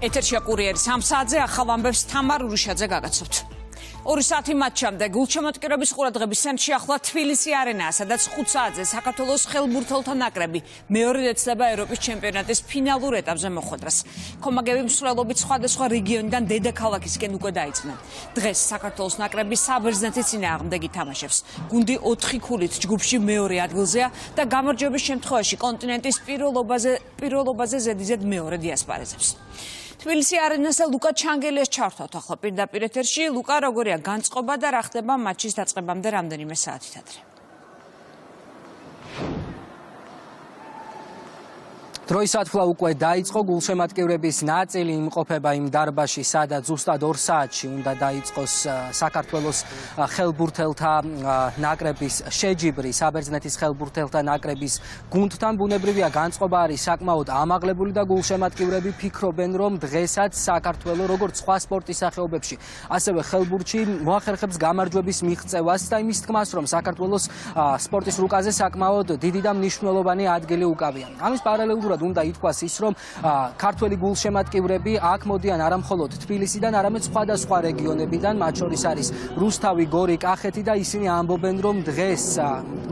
ეთერშია კურიერის ამ საათზე ახალ ამბებს თამარ ურუშაძე გაგაცნობთ. 2 საათი მატჩამდე გულშემატკივრების ყურადღების ცენტრში ახლა თბილისი არენაა, სადაც 5 საათზე საქართველოს ხელბურთელთა ნაკრები მეორედ ეცდება ევროპის ჩემპიონატის ფინალურ ეტაპზე მოხვედრას. კომაგები მსვლელობით სხვადასხვა რეგიონიდან დედაქალაქისკენ უკვე დაიწყნენ. დღეს საქართველოს ნაკრები საბერძნეთის წინააღმდეგ ითამაშებს. გუნდი 4 ქულით ჯგუფში მეორე ადგილზეა და გამარჯვების შემთხვევაში კონტინენტის პირველობაზე ზედიზედ მეორედ იასპარეზებს. თბილისი არენაზე ლუკა ჩანგელიას ჩავთავთ ახლა პირდაპირ ეთერში. ლუკა, როგორია განწყობა და რა ხდება მატჩის დაწყებამდე რამდენიმე საათით ადრე? დროის ათვლა უკვე დაიწყო, გულშემატკივრების ნაწილი იმყოფება იმ დარბაზში, სადაც ზუსტად 2 საათში უნდა დაიწყოს საქართველოს ხელბურთელთა ნაკრების შეჯიბრი საბერძნეთის ხელბურთელთა ნაკრების გუნდთან. ბუნებრივია, განწყობა არის საკმაოდ ამაღლებული და გულშემატკივრები ფიქრობენ, რომ დღესაც საქართველოს როგორც სხვა სპორტის სახეობებში, ასევე ხელბურთში მოახერხებს გამარჯვების მიღწევას და იმის თქმას, რომ საქართველოს სპორტის რუკაზე საკმაოდ დიდი და მნიშვნელოვანი ადგილი უკავია. ამის პარალელურად უნდა ითქვას ის, რომ ქართველი გულშემატკივრები აქ მოდიან არა მხოლოდ თბილისიდან, არამედ სხვადასხვა რეგიონებიდან, მათ შორის არის რუსთავი, გორი, კახეთი და ისინი ამბობენ, რომ დღეს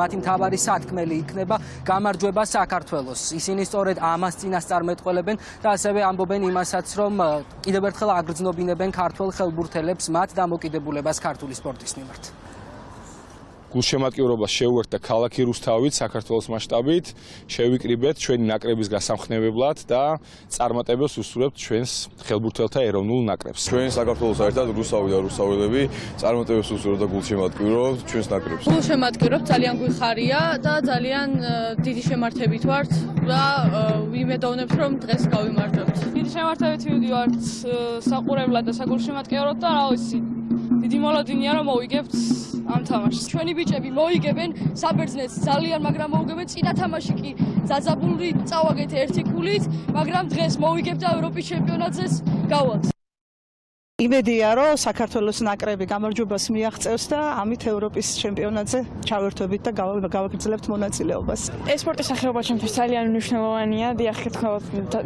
მათი მთავარი სათქმელი იქნება გამარჯვება საქართველოს. ისინი სწორედ ამას წინასწარმეტყველებენ და ასევე ამბობენ იმასაც, რომ კიდევ ერთხელ აგრძნობინებენ ქართველ ხელბურთელებს მათ დამოკიდებულებას ქართული სპორტის მიმართ. გულშემატკივრობას შეუერთდა ქალაქი რუსთავით საქართველოს მასშტაბით, შევიკრიბეთ ჩვენი ნაკრების გასამხნევებლად და წარმატებებს უსურვებთ ჩვენს ხელბურთელთა ეროვნულ ნაკრებს. ჩვენ საქართველოს ერთად რუსთავი და რუსთაველები წარმატებებს უსურვებთ და გულშემატკივრობთ ჩვენს ნაკრებს. გულშემატკივრობთ, ძალიან გვიხარია და ძალიან დიდი შემართებით ვართ და ვიმედოვნებთ, რომ დღეს გავიმარჯვებთ. დიდი შემართებით ვიდივართ საყურებლად და საგულშემატკივროდ და რა ვიცი, დიდი მოლოდინია რომ მოვიგებთ ამ თამაშს. ჩვენი ბიჭები მოიგებენ საბერძნეთს ძალიან, მაგრამ მოუგებენ წინა თამაში კი ძაძაბული წავაგეთ 1 ქულით, მაგრამ დღეს მოვიგებთ და ევროპის ჩემპიონატზე გავალთ. იმედია, რომ საქართველოს ნაკრები გამარჯვებას მიაღწევს და ამით ევროპის ჩემპიონატზე ჩავერთვებით და გავაგრძელებთ მონაწილეობას. ეს სპორტის სახეობა ჩემთვის ძალიან მნიშვნელოვანია. დიახ,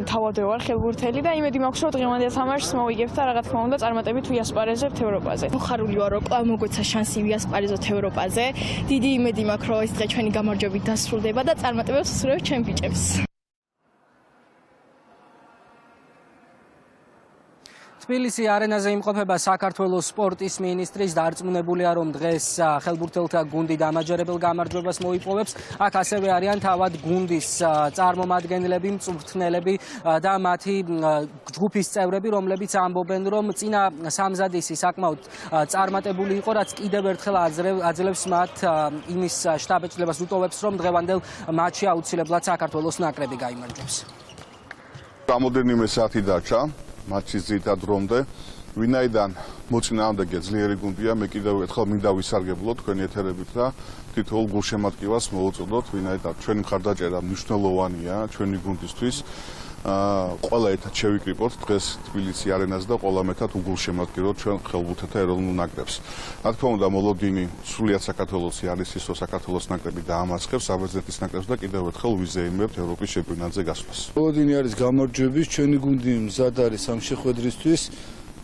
თავადე ვარ ხელბურთელი და იმედი მაქვს, რომ დღევანდელ თამაშს მოვიგებთ და რა თქმა უნდა წარმატებით ვიასპარეზებთ ევროპაზე. მოხარული ვარ, რომ კვლავ მოგვეცა შანსი ვიასპარეზოთ ევროპაზე. დიდი იმედი მაქვს, რომ ეს დღე ჩვენი გამარჯვებით დასრულდება და წარმატებებს ვუსურვებთ ჩვენ ბიჭებს. თბილისი არენაზე იმყოფება საქართველოს სპორტის მინისტრის დარწმუნებულია, რომ დღეს ხელბურთელთა გუნდი დამაჯერებელ გამარჯვებას მოიპოვებს. აქ ასევე არიან თავად გუნდის წარმომადგენლები, მწვრთნელები და მათი ჯგუფის წევრები, რომლებიც ამბობენ, რომ წინა სამზადისი საკმაოდ წარმატებული იყო, რაც კიდევ ერთხელ აძლევს მათ იმის შთაბეჭდილებას უტოვებს, რომ დღევანდელ მატჩში აუცილებლად საქართველოს ნაკრები გაიმარჯვებს. რამოდენიმე საათი დარჩა მატჩის ძირითად დრომდე, ვინაიდან მოწინააღმდეგე ძლიერი გუნდია, მე კიდევ ერთხელ მინდა ვისარგებლო თქვენი ეთერებით და თითოეულ გულშემატკივარს მოვუწოდოთ, ვინაიდან ჩვენი მხარდაჭერა მნიშვნელოვანია ჩვენი გუნდისთვის. ყველა ერთად შევიკრიბოთ დღეს თბილისი არენაზე და ყველა ერთად უგულშემატკივროთ ჩვენ ხელბურთელთა ეროვნულ ნაკრებს. რა თქმა უნდა, მოლოდინი სრულიად საქართველოსი არის ის, რომ საქართველოს ნაკრები დაამარცხებს საბერძნეთის ნაკრებს და კიდევ ერთხელ ვიზეიმებთ ევროპის ჩემპიონატზე გასვლას. მოლოდინი არის გამარჯვების, ჩვენი გუნდი მზად არის ამ შეხვედრისთვის.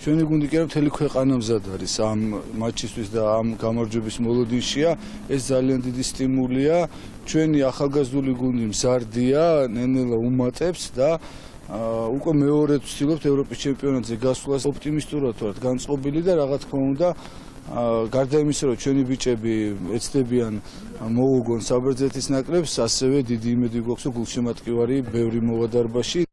ჩვენი გუნდი კი არა, მთელი ქვეყანა მზად არის ამ მატჩისთვის და ამ გამარჯვების მოლოდინშია. ეს ძალიან დიდი სტიმულია. ჩვენი ახალგაზრდული გუნდი მზარდია, ნელ-ნელა უმატებს და უკვე მეორედ ვცდილობთ ევროპის ჩემპიონატზე გასვლას. ოპტიმისტურად ვართ განწყობილი და რა თქმა უნდა, გარდა იმისა, რომ ჩვენი ბიჭები ეცდებიან მოუგონ საბერძნეთის ნაკრებს, ასევე დიდი იმედი გვაქვს, რომ გულშემატკივარი ბევრი მოვა დარბაზში.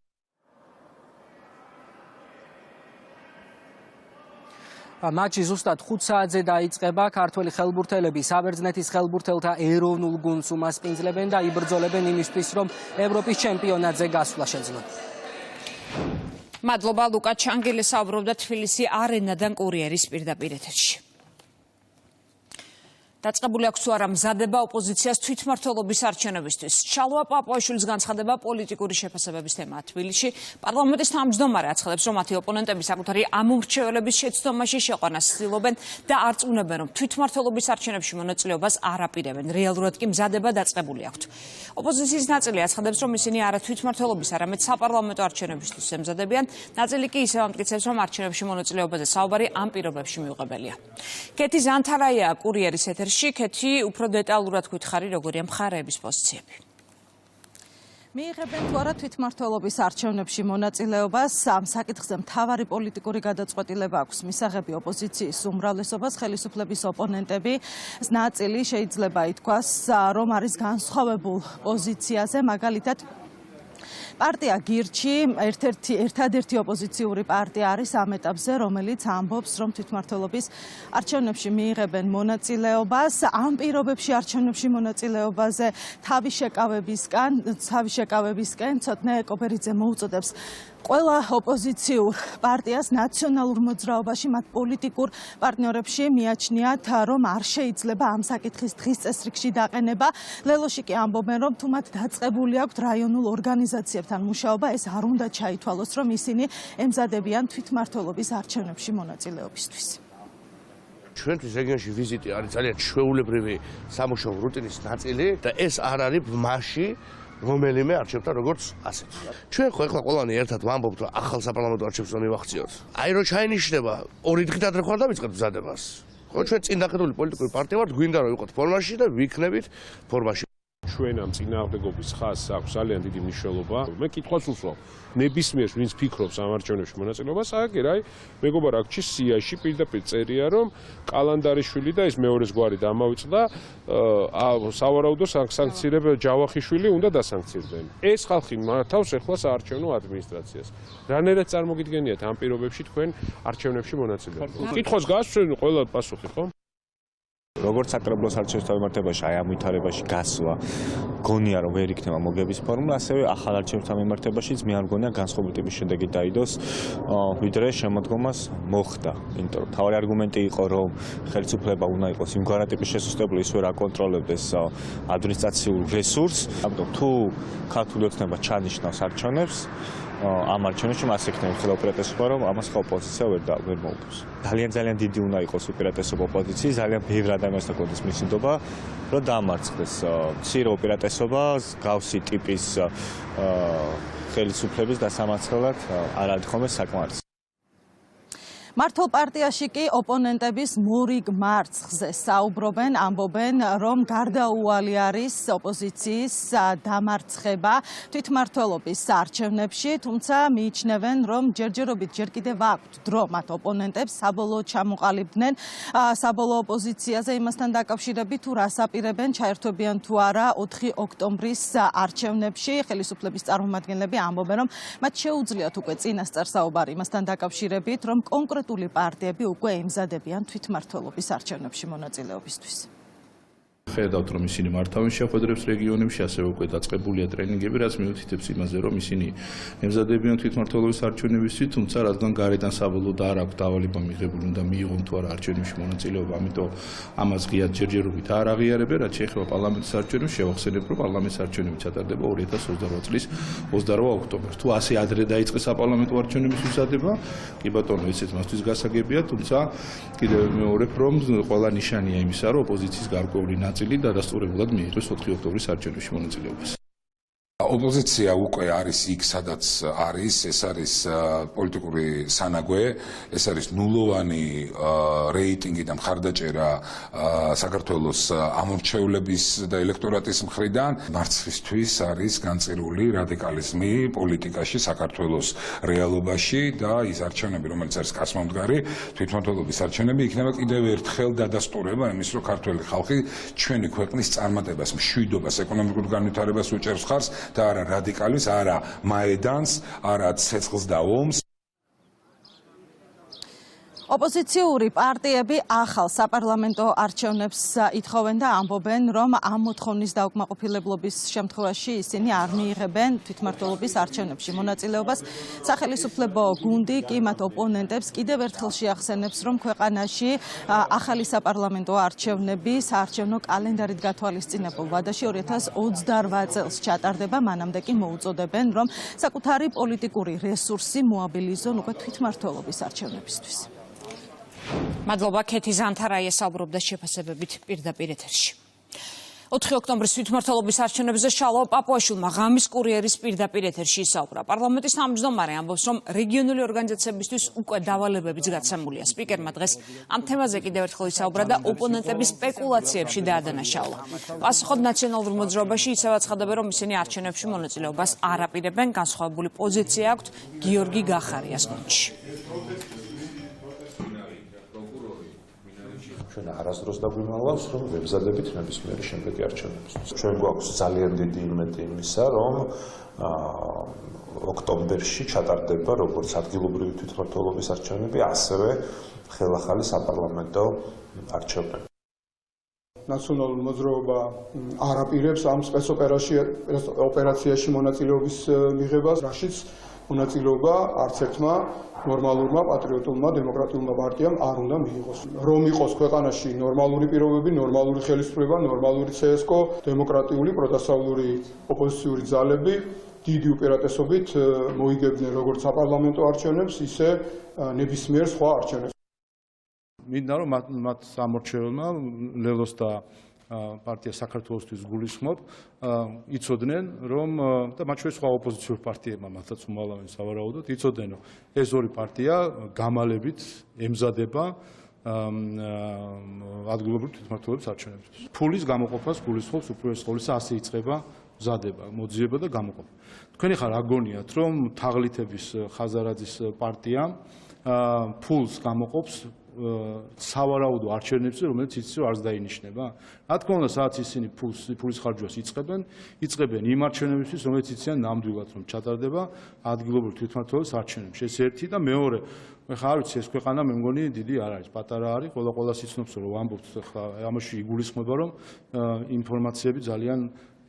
მატჩი ზუსტად 5 საათზე დაიწყება. ქართველი ხელბურთელები საბერძნეთის ხელბურთელთა ეროვნულ გუნდს უმასპინძლებენ და იბრძოლებენ იმისთვის, რომ ევროპის ჩემპიონატზე გასვლა შეძლონ. მადლობა ლუკა ჩანგელეს საუბრობდა თბილისი არენადან კურიერის პირდაპირ ეთერში. დაწყებული აქვს თუ არა მზადება ოპოზიციას თვითმმართველობის არჩევნებისთვის. შალვა პაპუაშვილის განცხადება პოლიტიკური შეფასებების თემაა თბილისში. პარლამენტის თავმჯდომარე აცხადებს, რომ მათი ოპონენტები საკუთარი ამომრჩეველების შეცდომაში შეყვანას ცდილობენ და არწმუნებენ, რომ თვითმმართველობის არჩევნებში მონაწილეობას არ აპირებენ. რეალურად კი მზადება დაწყებული აქვთ. ოპოზიციის ნაწილი აცხადებს, რომ ისინი არა თვითმმართველობის, არამედ საპარლამენტო არჩევნებისთვის ემზადებიან. ნაწილი კი ისევ ამტკიცებს, რომ არჩევნებში მონაწილეობაზე საუბარი ამ პირობებში მიუღებელია. კეთი ზანთარაია კურიერის ეთერში. კეთი, უფრო დეტალურად გვითხარი, როგორია მხარეების პოზიციები. მიიღებენ თუ არა თვითმმართველობის არჩევნებში მონაწილეობას, ამ საკითხზე მთავარი პოლიტიკური გადაწყვეტილება აქვს მისაღები ოპოზიციის უმრავლესობას, ხელისუფლების ოპონენტები. ნაწილი შეიძლება ითქვას, რომ არის განსხვავებულ პოზიციაზე, მაგალითად პარტია გირჩი ერთადერთი ოპოზიციური პარტია არის ამ ეტაპზე, რომელიც ამბობს, რომ თვითმმართველობის არჩევნებში მიიღებენ მონაწილეობას. ამ პირობებში არჩევნებში მონაწილეობაზე თავის შეკავებისკენ ცოტნე კოპერიძე მოუწოდებს ყველა ოპოზიციურ პარტიას ნაციონალურ მოძრაობაში მათ პოლიტიკურ პარტნიორებში მიაჩნიათ, რომ არ შეიძლება ამ საკითხის დღის წესრიგში დაყენება. ლელოში კი ამბობენ, რომ თუ მათ დაწყებული აქვთ რაიონულ ორგანიზაციებთან მუშაობა, ეს არ უნდა ჩაითვალოს, რომ ისინი ემზადებიან თვითმმართველობის არჩევნებში მონაწილეობისთვის. ჩვენთვის რეგიონში ვიზიტი არის ძალიან ჩვეულებრივი სამუშაო რუტინის ნაწილი და ეს არ არის მასში რომელიმე არჩევთან როგორც ასეთ. ჩვენ ხო ეხლა ყველანი ერთად ვამბობთ, რომ ახალ საპარლამენტო არჩევნებს რომ მივახციოთ. აი რომ ჩაინიშნება, 2 დღით ადრე ხარ დავიწყებთ მზადებას. ხო ჩვენ წინ დახედული პოლიტიკური პარტია ვართ, გვინდა რომ ვიყოთ ფორმაში და ვიქნებით ფორმაში. ჩვენ ამ წინააღმდეგობის ხაზს აქვს ძალიან დიდი მნიშვნელობა. მე კითხვას უსვამ. ნებისმიერს ვინც ფიქრობს ამ არჩევნებში მონაწილეობას, აგერ მეგობარ აქჩი სიაში პირდაპირ წერია, რომ კალანდარიშვილი და ეს მეორეს გვარი დამავიწყდა, სავარაუდო სანქცირებ ჯავახიშვილი უნდა დასანქცირდნენ. ეს ხალხი მართავს ეხლა საარჩევნო ადმინისტრაციას. რანაირად წარმოგიდგენიათ ამ პირობებში თქვენ არჩევნებში მონაწილეობა? კითხვას გასვენ ყველა პასუხი, ხო? როგორც საკრებულოს არჩევნებთან მიმართებაში აი ამ ვითარებაში გასვლა გონია რომ ვერ იქნება მოგების ფორმულა, ასევე ახალ არჩევნებთან მიმართებაშიც მე არ მგონია განსხვავებული ტიპის შედეგი დაიდოს, ვიდრე შემოდგომას მოხდა. იმიტომ რომ თავი არგუმენტი იყო, რომ ხელისუფლება უნდა იყოს იმგვარად ტიპის შესუსტებული, ის ვერ აკონტროლებდეს ადმინისტრაციულ რესურსს. ამიტომ თუ ქართული ოცნება ჩანიშნავს არჩევნებს, ამ არჩევნებში მას ექნება ხელა უპირატესობა, რომ ამას ხო ოპოზიცია ვერ მოუგებს. ძალიან დიდი უნდა იყოს უპირატესობა ოპოზიციის, ძალიან ბევრ ადამიანს თქონდეს მისინდობა, რომ დაამარცხდეს მცირე უპირატესობა, გავსი ტიპის ხელისუფლების დასამარცხებლად არ არის ხოლმე საკმარისი. მართლ პარტიაში კი ოპონენტების მორიგ მარცხზე საუბრობენ, ამბობენ, რომ გარდაუვალი არის ოპოზიციის დამარცხება თვითმმართველობის არჩევნებში, თუმცა მიიჩნევენ, რომ ჯერჯერობით ჯერ კიდევ აქვთ დრო მათ ოპონენტებს საბოლოოდ ჩამოყალიბდნენ საბოლოო ოპოზიციაზე, იმასთან დაკავშირებით თუ რას აპირებენ, ჩაერთვებიან თუ არა 4 ოქტომბრის არჩევნებში. ხელისუფლების წარმომადგენლები ამბობენ, რომ მათ შეუძლიათ უკვე წინასწარ საუბარი იმასთან დაკავშირებით, რომ კონკრეტული პარტიები უკვე ემზადებიან თვითმმართველობის არჩევნებში მონაწილეობისთვის. ხედავთ, რომ ისინი მართავენ შეხვედრებს რეგიონებში, ასევე უკვე დაწყებულია ტრენინგები, რაც მიუთითებს იმაზე, რომ ისინი ემზადებიან თვითმმართველობის არჩევნებისთვის, თუმცა რადგან გარედან საბოლოოდ არ აქვს დავალება მიღებული, უნდა მიიღონ თუ არა არჩევნებში მონაწილეობა, ამიტომ ამას ღიად ჯერჯერობით არ აღიარებენ, რაც შეეხება პარლამენტის არჩევნებს, შევახსენებ, რომ პარლამენტის არჩევნები ჩატარდება 2028 წლის 28 ოქტომბერს. თუ ასე ადრე დაიწყეს საპარლამენტო არჩევნების მზადება, კი ბატონო, ესეც მასთვის გასაგებია, თუმცა კიდევ მეორებ, რომ ყველა ნიშანია იმისა, რომ ოპოზიციის გარკვეული ნაწილი დადასტურებულად მიიღოს 4 ოქტომბრის არჩევნებში მონაწილეობას. ოპოზიცია უკვე არის იქ, სადაც არის, ეს არის პოლიტიკური სანაგვე, ეს არის ნულოვანი რეიტინგი და მხარდაჭერა საქართველოს ამორჩევლების და ელექტორატის მხრიდან. მარცხისთვის არის განწირული რადიკალიზმი პოლიტიკაში, საქართველოს რეალობაში და ის არჩევნები, რომელიც არის კაცმომდგარი, თვითმმართველობის არჩევნები, იქნება კიდევ ერთხელ დადასტურება იმის, რომ ქართველი ხალხი ჩვენი ქვეყნის წარმატებას, მშვიდობას, ეკონომიკურ განვითარებას უჭერს ხარს და არა რადიკალიზმს, არა მაედანს, არა ცეცხლს და ომს. ოპოზიციური პარტიები ახალ საპარლამენტო არჩევნებს ითხოვენ და ამბობენ, რომ ამ მოთხოვნის დაუკმაყოფილებლობის შემთხვევაში ისინი არ მიიღებენ თვითმმართველობის არჩევნებში მონაწილეობას. სახელისუფლებო გუნდი კი მათ ოპონენტებს კიდევ ერთხელ შეახსენებს, რომ ქვეყანაში ახალი საპარლამენტო არჩევნები საარჩევნო კალენდარით გათვალისწინებულ ვადაში 2028 წელს ჩატარდება, მანამდე კი მოუწოდებენ, რომ საკუთარი პოლიტიკური რესურსი მოაბილიზონ უკვე თვითმმართველობის არჩევნებისთვის. მადლობა, კეთი ზანთარაია საუბრობდა შეფასებებით პირდაპირ ეთერში. 4 ოქტომბრის თვითმმართველობის არჩევნებზე შალვა პაპუაშვილმა ღამის კურიერის პირდაპირ ეთერში ისაუბრა. პარლამენტის თავმჯდომარე ამბობს, რომ რეგიონული ორგანიზაციებისთვის უკვე დავალებებიც გაცემულია. სპიკერმა დღეს ამ თემაზე კიდევ ერთხელ ისაუბრა და ოპონენტების სპეკულაციებში დაადანაშაულა. პასუხად ნაციონალურ მოძრაობაში ისევ აცხადებენ, რომ ისინი არჩევნებში მონაწილეობას არ აპირებენ. განსხვავებული პოზიცია აქვთ გიორგი გახარიას გუნდში. ჩვენ არასდროს დაგვიმალავს, რომ ვებზადებით ნებისმიერი შემდეგი არჩევნებისთვის. ჩვენ გვაქვს ძალიან დიდი იმედი იმისა, რომ ოქტომბერში ჩატარდება როგორც ადგილობრივი თვითმმართველობის არჩევნები, ასევე ხელახალი საპარლამენტო არჩევნები. ნაციონალური მოძრაობა არ აპირებს ამ სპეცოპერაციაში მონაწილეობის მიღებას, რაშიც მონაწილეობა არც ერთმა ნორმალურმა პატრიოტულმა დემოკრატიულმა პარტიამ არ უნდა მიიღოს. რომ იყოს ქვეყანაში ნორმალური პირობები, ნორმალური ხელისუფლება, ნორმალური CSKO, დემოკრატიული პროდასავლური ოპოზიციური ძალები დიდი უპირატესობით მოიგებდნენ როგორც საპარლამენტო არჩევნებს, ისე ნებისმიერ სხვა არჩევნებს. მინდა რომ მათ სამორჩეულმა ლელოს და პარტია საქართველოსთვის გულისხმობ, იცოდნენ რომ და მათ შორის სხვა ოპოზიციურ პარტიებმა მათაც უმალავენ სავარაუდოდ, იცოდნენ რომ ეს ორი პარტია გამალებით ემზადება ადგილობრივი თვითმმართველობის არჩევნებისთვის. ფულის გამოყოფას გულისხმობს უპირველეს ყოვლისა, ასე იწყება მზადება, მოძიება და გამოყოფა. თქვენ ახლა რა გონიათ, რომ თაღლითების ხაზარაძის პარტია ფულს გამოყოფს სავარაუდო არჩევნებში, რომელიც იცის რომ არც დაინიშნება? რა თქმა უნდა, სადაც ისინი ფულის ხარჯვას იწყებენ იმ არჩევნებისთვის, რომელიც იციან ნამდვილად რომ ჩატარდება ადგილობრივი თვითმმართველობის არჩევნებში. ეს ერთი და მეორე, ხა არ ვიცი, ეს ქვეყანა მე მგონი დიდი არ არის, პატარა არის, ყველას იცნობს რომ ამბობთ ხა ამაში იგულისხმება რომ ინფორმაციები ძალიან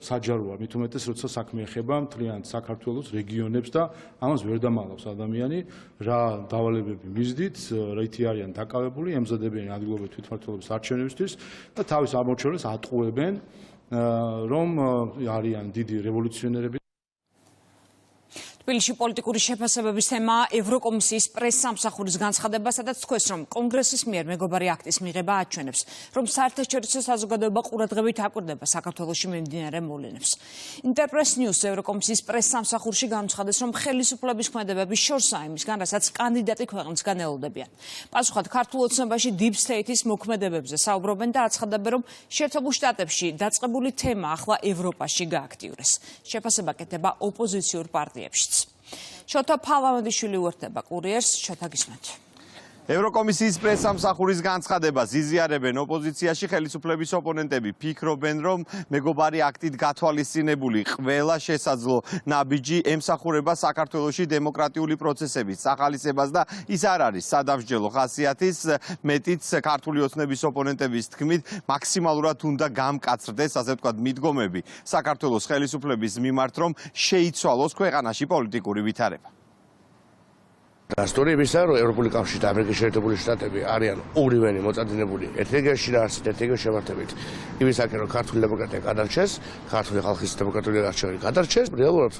საჯაროა, მით უმეტეს როცა საქმე ეხება მთლიანად საქართველოს რეგიონებს და ამას ვერ დამალავს ადამიანი, რა დავალებები მისდით, რითი არიან დაკავებული, ემზადებიან ადგილობრივი თვითმმართველობის არჩევნებისთვის და თავის ამორჩეულებს ატყუებენ, რომ არიან დიდი რევოლუციონერები. თბილისში პოლიტიკური შეფასებების თემაა ევროკომისიის პრესსამსახურის განცხადება, სადაც თქვეს, რომ კონგრესის მიერ მეგობარი აქტის მიღება აჩვენებს, რომ საერთაშორისო საზოგადოება ყურადღებით აკვირდება საქართველოში მიმდინარე მოვლენებს. ინტერპრეს ნიუს ევროკომისიის პრესსამსახურში განცხადეს, რომ ხელისუფლების ქმედებების შორსაა იმისგან, რასაც კანდიდატი ქვეყნისგან ელოდებიან. პასუხად ქართულ ოცნებაში Deep State-ის მოქმედებებზე საუბრობენ და აცხადებენ, რომ შეერთებულ შტატებში დაწყებული თემა ახლა ევროპაში გააქტიურეს. შეფასება კეთდება ოპოზიციურ პარტიებში. შოთა ფალავანდიშვილი უერთდება კურიერს, შოთა გისმენთ. ევროკომისიის პრესსამსახურის განცხადებას იზიარებენ ოპოზიციაში, ხელისუფლების ოპონენტები ფიქრობენ, რომ მეგობარი აქტით გათვალისწინებული ყველა შესაძლო ნაბიჯი ემსახურება საქართველოში დემოკრატიული პროცესების სახალისებას და ის არ არის სადამსჯელო ხასიათის, მეტიც ქართული ოცნების ოპონენტების თქმით, მაქსიმალურად უნდა გამკაცრდეს, ასე ვთქვათ, მიდგომები საქართველოს ხელისუფლების მიმართ, რომ შეიცვალოს ქვეყანაში პოლიტიკური ვითარება. Story is that European Council, American Shareable State, Arian, Uriven, Motatinabuli, Etega Shiras, Etega Shamatavit. If is a cartoon democratic other chess, cartoon Halkis democratic archery other chess, real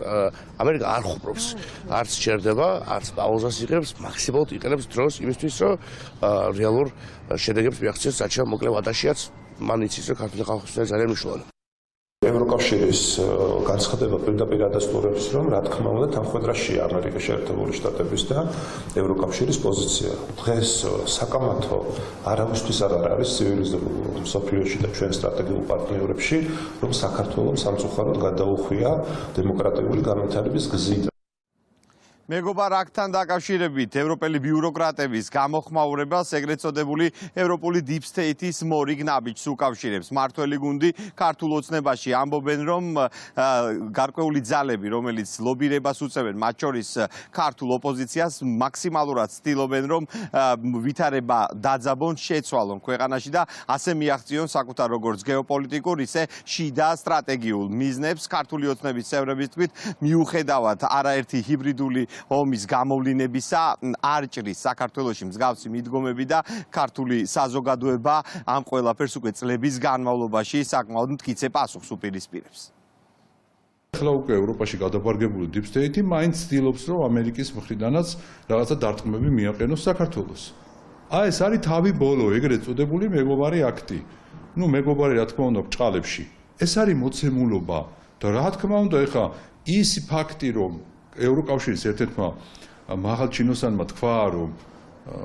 America Archoprops, Arts Cherdeva, Arts Pausa Sirps, Maximal, Icanaps, Tross, Imistriso, Realor, Shedegips, Yaxis, Sacha, Moklevadashiats, Manicis, Catholic House, and ევროკავშირის განცხადება პირდაპირ ადასტურებს, რომ რა თქმა უნდა თანხმედრაშია ამერიკის შეერთებული შტატების და ევროკავშირის პოზიცია. დღეს საკამათო არავისთვის არ არის ცივილიზებულ მსოფლიოში და ჩვენ სტრატეგიულ პარტნიორებში, რომ საქართველოს სამწუხაროდ გადაუხვია დემოკრატიული განვითარების გზით. მეგობარ აქტთან დაკავშირებით ევროპელი ბიუროკრატების გამოხმაურებას ეგრეთ წოდებული ევროპული Deep State-ის მორიგ ნაბიჯს უკავშირებს. მართველი გუნდი ქართულ ოცნებაში ამბობენ, რომ გარკვეული ძალები, რომელიც ლობირებას უწევენ, მათ შორის ქართულ ოპოზიციას, მაქსიმალურად ცდილობენ, რომ ვითარება დაძაბონ, შეცვალონ ქვეყანაში და ასე მიაღწიონ საკუთარ როგორც გეოპოლიტიკურ, ისე შიდა სტრატეგიულ მიზნებს. ქართული ოცნების წევრების თქმით, მიუხედავად არაერთი ჰიბრიდული ომის გამოვლინებისა არ ჭრის საქართველოში მსგავსი მიდგომები და ქართული საზოგადოება ამ ყველაფერს უკვე წლების განმავლობაში საკმაოდ მტკიცე პასუხს უპირისპირებს. ახლა უკვე ევროპაში გადაბარგებული Deep State მაინც ცდილობს, რომ ამერიკის მხრიდანაც რაღაცა დარტყმები მიაყენოს საქართველოს. აი ეს არის თავი ბოლო, ეგრეთ წოდებული მეგობარი აქტი. ნუ მეგობარი რა თქმა უნდა ბრჭყალებში. ეს არის მოცემულობა და რა თქმა უნდა ეხა ის ფაქტი რომ ევროკავშირის ერთ-ერთმა მაღალჩინოსანმა თქვა რომ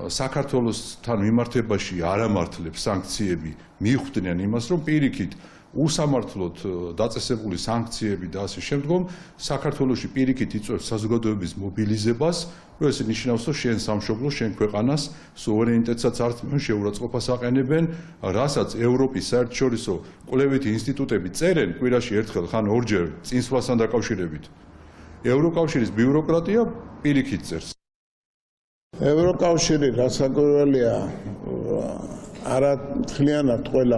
საქართველოსთან მიმართებაში არ ამართლებს სანქციები მიხვდნენ იმას რომ პირიქით უსამართლოდ დაწესებული სანქციები და ასე შემდგომ საქართველოში პირიქით იწვევს საზოგადოების მობილიზებას, რომ ეს ნიშნავს, რომ შენ სამშობლოს, შენ ქვეყანას სუვერენიტეტსაც არც შეურაცხყოფას აყენებენ, რასაც ევროპის საერთაშორისო კვლევითი ინსტიტუტები წერენ კვირაში ერთხელ ხან ორჯერ წინსვლასთან დაკავშირებით. ევროკავშირის ბიუროკრატია პირიქით წერს. ევროკავშირი რასაკვირველია არა მთლიანად ყველა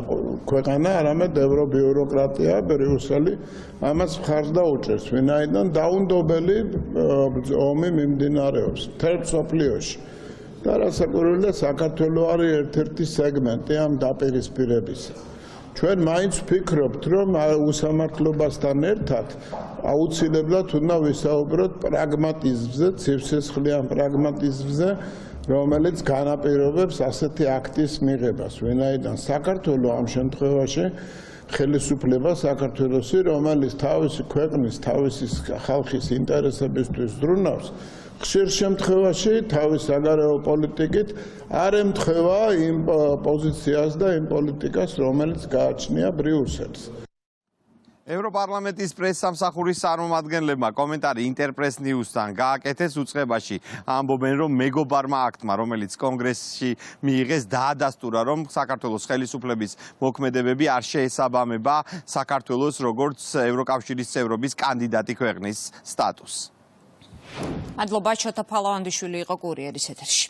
ქვეყანა, არამედ ევრობიუროკრატია, ბრიუსელი ამას მხარს დაუჭერს, ვინაიდან დაუნდობელი ომი მიმდინარეობს მთელ მსოფლიოში. და რასაკვირველია, საქართველო არის ერთ-ერთი სეგმენტი ამ დაპირისპირებისა. ჩვენ მაინც ვფიქრობთ, რომ უსამართლობასთან ერთად აუცილებლად უნდა ვისაუბროთ პრაგმატიზმზე, ცივსისხლიან პრაგმატიზმზე, რომელიც განაპირობებს ასეთი აქტის მიღებას, ვინაიდან საქართველო ამ შემთხვევაში ხელისუფლება საქართველოსი, რომელიც თავისი ქვეყნის, თავისი ხალხის ინტერესებისთვის ზრუნავს, ხშირ შემთხვევაში თავის საგარეო პოლიტიკით არ ემთხვევა იმ პოზიციას და იმ პოლიტიკას, რომელიც გააჩნია ბრიუსელს. ევროპარლამენტის პრესსამსახურის წარმომადგენლებმა კომენტარი ინტერპრეს ნიუსთან გააკეთეს უწყებაში. ამბობენ, რომ მეგობარმა აქტმა, რომელიც კონგრესში მიიღეს, დაადასტურა, რომ საქართველოს ხელისუფლების მოქმედებები არ შეესაბამება საქართველოს როგორც ევროკავშირის წევრობის კანდიდატი ქვეყნის სტატუსს. მადლობა, ჩოთა ფალავანდიშვილი იყო კურიერის ეთერში.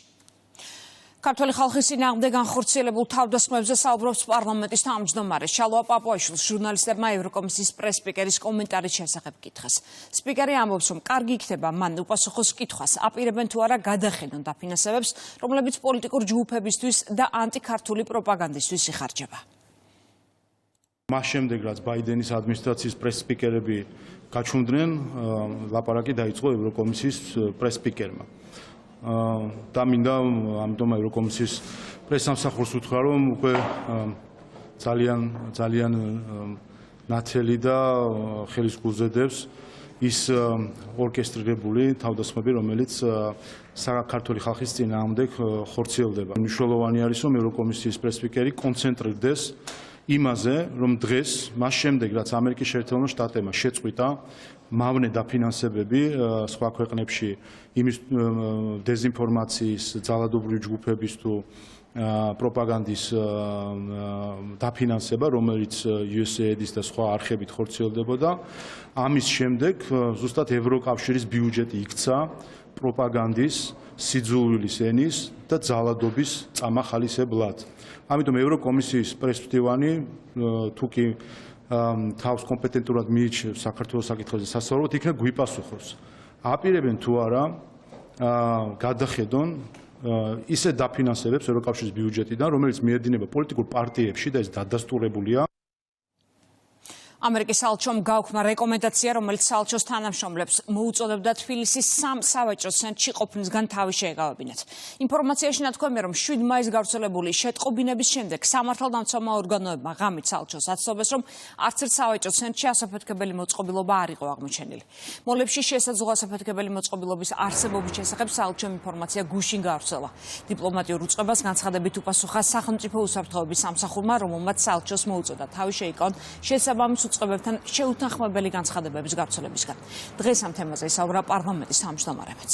ქართული ხალხის წინააღმდეგ განხორციელებულ თავდასხმებზე საუბრობს პარლამენტის თავმჯდომარე შალვა პაპუაშვილს ჟურნალისტებმა ევროკომისიის პრეს-სპიკერის კომენტარით შესახებ კითხეს. სპიკერი ამბობს, რომ კარგი იქნება მან უპასუხოს კითხვას, აპირებენ თუ არა გადახედონ დაფინანსებებს, რომლებიც პოლიტიკურ ჯგუფებისთვის და ანტიქართული პროპაგანდისთვის იხარჯება. მას შემდეგ, რაც ბაიდენის ადმინისტრაციის პრეს-სპიკერები გაჩუმდნენ, ლაპარაკი დაიწყო ევროკომისიის პრეს-სპიკერმა. და მინდა ამიტომ ევროკომისიის პრესსამსახურს უთხრა, რომ უკვე ძალიან ნათელი და ხელის გულზედებს ის ორკესტრირებული თავდასხმები, რომელიც საქართველოს ხალხის წინააღმდეგ ხორციელდება. მნიშვნელოვანი არის, რომ ევროკომისიის პრეს-სპიკერი კონცენტრირდეს იმაზე, რომ დღეს მას შემდეგ, რაც ამერიკის შეერთებულმა შტატებმა შეწყვიტა მავნე დაფინანსებები სხვა ქვეყნებში იმის დეზინფორმაციის, ძალადობრივი ჯგუფების თუ პროპაგანდის დაფინანსება, რომელიც USAID-ის და სხვა არხებით ხორციელდებოდა, ამის შემდეგ ზუსტად ევროკავშირის ბიუჯეტი იქცა პროპაგანდის, სიძულვილის ენის და ძალადობის წამახალისებლად. ამიტომ ევროკომისიის პრესმდივანი თუ კი თავს კომპეტენტურად მიიჩნევს საქართველოს საკითხებზე სასწავლოდ, იქნებ გვიპასუხოს. აპირებენ თუ არა გადახედონ ისე დაფინანსებებს ევროკავშირის ბიუჯეტიდან, რომელიც მიედინება პოლიტიკურ პარტიებში და ეს დადასტურებულია. ამერიკის საელჩომ გაუქმნა რეკომენდაცია, რომელიც საელჩოს თანამშრომლებს მოუწოდებდა თბილისის სამ სავაჭრო ცენტრში ყოფნისგან თავი შეეგავებინათ. ინფორმაციაში ნათქვამია, რომ 7 მაისს გავრცელებული შეტყობინების შემდეგ სამართალდამცავმა ორგანოებმა ღამით საელჩოს აცნობეს, რომ არც ერთ სავაჭრო ცენტრში ასაფეთქებელი მოწყობილობა არ იყო აღმოჩენილი. მოლებში შესაძლო ასაფეთქებელი მოწყობილობის არსებობის შესახებ საელჩომ ინფორმაცია გუშინ გავრცელა. დიპლომატიურ უწყებას განცხადებით უპასუხა სახელმწიფო უსაფრთხოების სამსახურმა, რომელმაც საელჩოს მოუწოდა თავი შეიკავონ შესაბამის უწყებებთან შეუთანხმებელი განცხადებების გავრცელებისგან. დღეს ამ თემაზე ისაუბრა პარლამენტის თავმჯდომარემაც.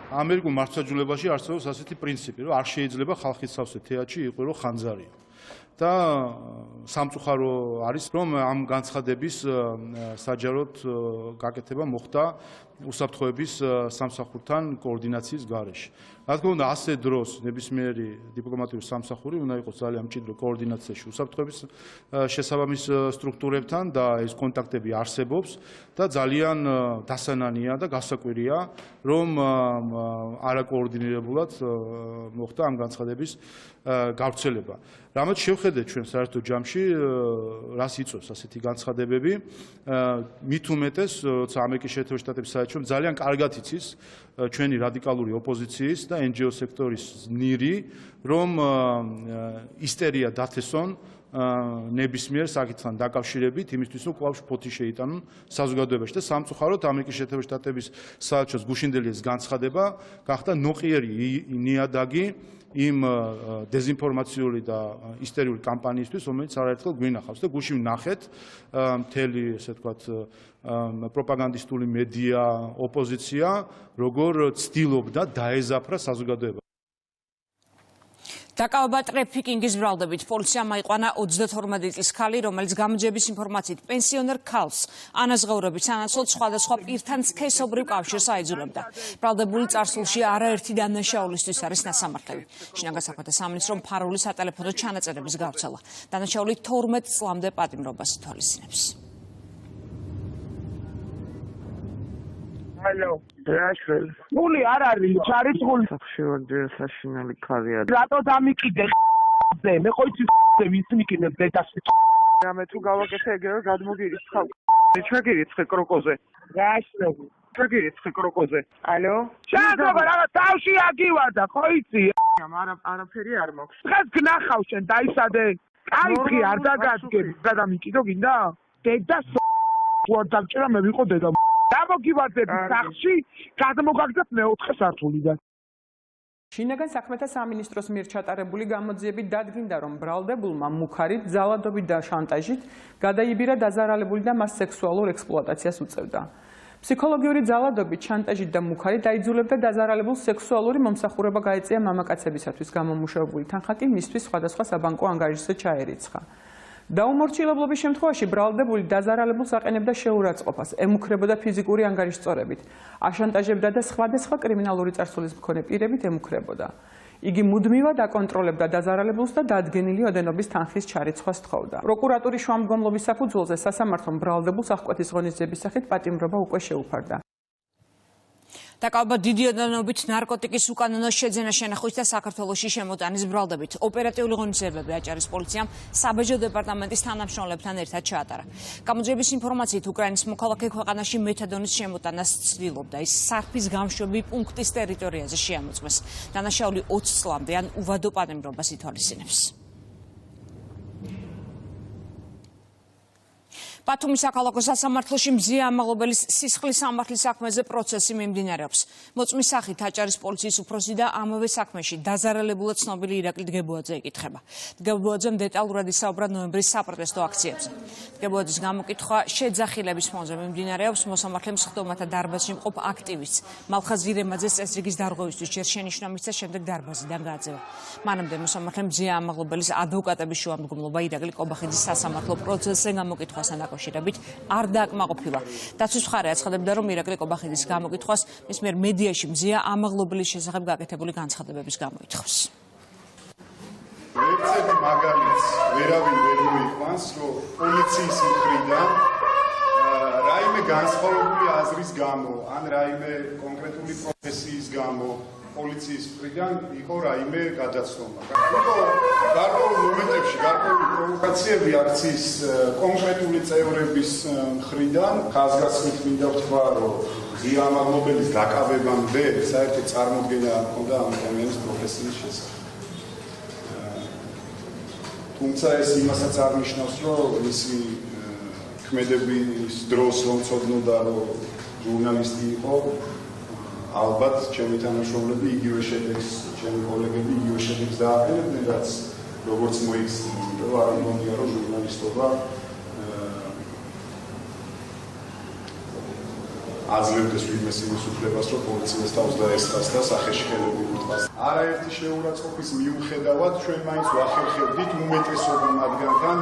ამერიკულ მართლმსაჯულებაში არსებობს ასეთი პრინციპი, რომ არ შეიძლება ხალხის სავსე თეატრში იყვირო ხანძარია. და სამწუხარო არის, რომ ამ განცხადების საჯაროდ გაკეთება მოხდა უსაფრთხოების სამსახურთან კოორდინაციის გარეშე. რა თქმა უნდა, ასე დროს ნებისმიერი დიპლომატიური სამსახური უნდა იყოს ძალიან მჭიდრო კოორდინაციაში უსაფრთხოების შესაბამის სტრუქტურებთან და ეს კონტაქტები არსებობს და ძალიან დასანანია და გასაკვირია, რომ არაკოორდინირებულად მოხდა ამ განცხადების გავრცელება. რამაც შევხედეთ ჩვენ საერთო ჯამში, რას იწვევს ასეთი განცხადებები, მით უმეტეს, როცა ამერიკის შეერთებული შტატების საელჩომ ძალიან კარგად იცის ჩვენი რადიკალური ოპოზიციის და NGO სექტორის ნირი, რომ ისტერია დათესონ ნებისმიერ საკითხთან დაკავშირებით, იმისთვის რომ კვლავ შფოთი შეიტანონ საზოგადოებაში და სამწუხაროდ ამერიკის შეერთებული შტატების საელჩოს გუშინდელი ეს განცხადება გახდა ნოყიერი ნიადაგი იმ დეზინფორმაციული და ისტერიული კამპანიისთვის, რომელიც არაერთხელ გვინახავს და გუშინ ვნახეთ მთელი, ესე ვთქვათ, პროპაგანდისტული მედია, ოპოზიცია, როგორ ცდილობდა დაეზაფრა საზოგადოება. დაკავება ტრაფიკინგის ბრალდებით პოლიციამ აიყვანა 32 წლის ქალი, რომელიც გამოძიების ინფორმაციით პენსიონერ ქალს ანაზღაურებით სანაცვლოდ სხვადასხვა პირთან სქესობრივ კავშირს აიძულებდა. ბრალდებული წარსულში არაერთი დანაშაულისთვის არის ნასამართლები. შინაგან საქმეთა სამინისტრომ ფარული სატელეფონო ჩანაწერების გავრცელა. დანაშაული 12 წლამდე პატიმრობას ითვალისწინებს. Hello. Rashford. Ული არ არის, ჩარის გული. შევაგდიო საშინელი ქალია. რატო დამიკიდე ზე? მე ყოიცი ზე ვის მიკიდებ დედას. რამე თუ გავაკეთე ეგრევე გადმოგირიცხავ. ჩაგირიცხე კროკოზე. Rashford. ჩაგირიცხე კროკოზე. Алло. შეგობა რა თავში აგივარდა, ყოიცი. არაფერი არ მაქვს. დღეს გნახავ შენ დაისადე. კაი არ დაგადგები. რა დამიკიდო გინდა? დედას ვარ დამჭერა მე ვიყო დედა. გამოგივარდები სახში, გადმოგაგდებ მეოთხე სართულიდან. შინაგან საქმეთა სამინისტროს მიერ ჩატარებული გამოძიებით დადგინდა, რომ ბრალდებულმა მუქარით, ძალადობით და შანტაჟით გადაიბირა დაზარალებული და მას სექსუალურ ექსპლუატაციას უწევდა. ფსიქოლოგიური ძალადობით, შანტაჟით და მუქარით დაიძულებდა დაზარალებულს სექსუალური მომსახურება გაეწია მამაკაცებისათვის გამომუშავებული თანხა კი მისთვის სხვადასხვა საბანკო ანგარიშზე ჩაერიცხა. დაუმორჩილებლობის შემთხვევაში ბრალდებული დაზარალებულს აყენებდა შეურაცხყოფას, ემუქრებოდა ფიზიკური ანგარიშწორებით, აშანტაჟებდა და სხვადასხვა კრიმინალური წარსულის მქონე პირებით ემუქრებოდა. იგი მუდმივად აკონტროლებდა დაზარალებულს და დადგენილი ოდენობის თანხის ჩარიცხვას თხოვდა. პროკურატურის შუამდგომლობის საფუძველზე სასამართლომ ბრალდებულს აღკვეთის ღონისძიების სახით პატიმრობა უკვე შეუფარდა. დაკავება დიდი ოდენობით ნარკოტიკის უკანონო შეძენა შენახვით და საქართველოში შემოტანის ბრალდებით. ოპერატიული ღონისძიებები აჭარის პოლიციამ საბაჟო დეპარტამენტის თანამშრომლებთან ერთად ჩაატარა. გამოძიების ინფორმაციით უკრაინის მოქალაქე ქვეყანაში მეთადონის შემოტანას ცდილობდა. ის სარფის გამშვები პუნქტის ტერიტორიაზე შეამოწმეს. დანაშაული 20 წლამდე ან უვადო პატიმრობას ითვალისწინებს. ბათუმის საქალაქო სასამართლოში მზია ამაღლობელის სისხლის სამართლის საქმეზე პროცესი მიმდინარეობს. მოწმის სახით აჭარის პოლიციის უფროსი და ამავე საქმეში დაზარალებულად ცნობილი ირაკლი დგებუაძე ეკითხება. დგებუაძემ დეტალურად ისაუბრა ნოემბრის საპროტესტო აქციებზე. დგებუაძის გამოკითხვა შეძახილების ფონზე მიმდინარეობს. მოსამართლემ სხდომათა დარბაზში მყოფ აქტივისტს მალხაზ ირემაძეს წესრიგის დარღვევისთვის ჯერ შენიშვნა მისცა, შემდეგ დარბაზიდან გააძევა. მანამდე მოსამართლემ მზია ამაღლობელის ადვოკატების შუამდგომლობა ირაკლი კობახიძის სასამართლო პროცესზე გამოკითხვასთან დაკავშირებით არ დააკმაყოფილა. დაცვის მხარე აცხადებდა, რომ ირაკლი კობახიძის გამოკითხვას მის მიერ მედიაში მზია ამაღლობელის შესახებ გაკეთებული განცხადებების გამო ითხოვს. ერთ-ერთი მაგალითს ვერავინ ვერ მოიყვანს, რომ პოლიციის მხრიდან რაიმე განსხვავებული აზრის გამო, ან რაიმე კონკრეტული პროფესიის გამო პოლიციის მხრიდან იყო რაიმე გადაცნობა. გარკვეულ მომენტებში, გარკვეული პროვოკაციები აქციის კონკრეტული წევრების მხრიდან ხაზგასმით მინდა ვთქვა, რომ მზია ამაღლობელის დაკავებამდე საერთო წარმოდგენა არ ჰქონდა ამ ადამიანის პროფესიის შესახებ. თუმცა ეს იმასაც აღნიშნავს, რომ მისი ქმედების დროს რომ ცოდნოდა, რომ ჟურნალისტი იყო, ალბათ ჩემი თანამშრომლები იგივე შედეგს, ჩემი კოლეგები იგივე შედეგს დააყენებდნენ, რაც როგორც მოიხსნა, რომ არ მგონია, რომ ჟურნალისტობა აძლევდეს ვინმეს იმის უფლებას, რომ პოლიციას თავს დაესწრას და სახეში ხელები უთმას. არაერთი შეურაცხყოფის მიუხედავად ჩვენ მაინც ვახერხებდით უმეტესობა მათგანთან